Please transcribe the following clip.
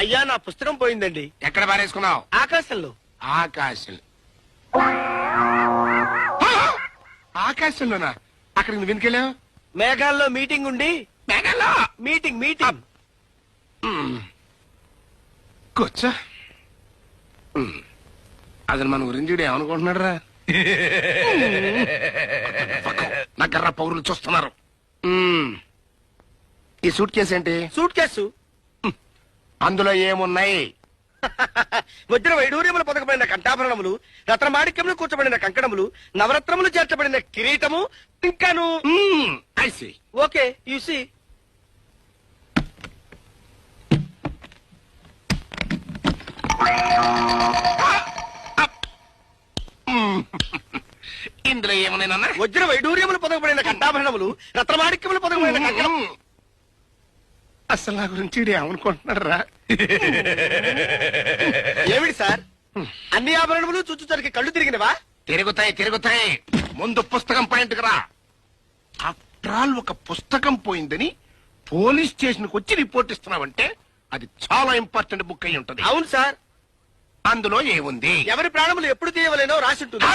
అయ్యా నా పుస్తకం పోయిందండి. ఎక్కడ పారేసుకున్నావు? ఆకాశంలో. ఆకాశం. ఆకాశంలోనా? అక్కడికి నువ్వు వెనుకెళ్ళావు? మేఘాల్లో మీటింగ్ ఉండి. మేఘాల్లో మీటింగ్ మీటింగ్. కూర్చో. అతను మన గురించి ఏమనుకుంటున్నాడు రా? నా గర్ర పౌరులు చూస్తున్నారు. ఈ సూట్ కేసు ఏంటి? Suit case. అందులో ఏమున్నాయి? వజ్ర వైడూర్యములు పొదకబడిన కంఠాభరణములు, రత్నమాణిక్యములు కూర్చబడిన కంకణములు, నవరత్నములు చేర్చబడిన కిరీటము, ఇంకాను. I see. Okay you see. ఇందులో ఏమున్నాయన్నా? వజ్ర వైడూర్యములు పొదకబడిన కంఠాభరణములు, రత్నమాణిక్యములు పొదకబడిన కంకణం. అసలు నా గురించి ఏమనుకుంటున్నాడు రా? ఏమిటి సార్, అన్ని ఆభరణములు చుచ్చుచరికి కళ్ళు తిరిగినవా? తిరుగుతాయి తిరుగుతాయి. ముందు పుస్తకం పాయింట్కి రా. ఆఫ్టర్ ఆల్ ఒక పుస్తకం పోయిందని పోలీస్ స్టేషన్ కు వచ్చి రిపోర్ట్ ఇస్తున్నావంటే అది చాలా ఇంపార్టెంట్ బుక్ అయి ఉంటది. అవును సార్. అందులో ఏముంది? ఎవరి ప్రాణములు ఎప్పుడు తీయవలేనో రాసి ఉంటుంది.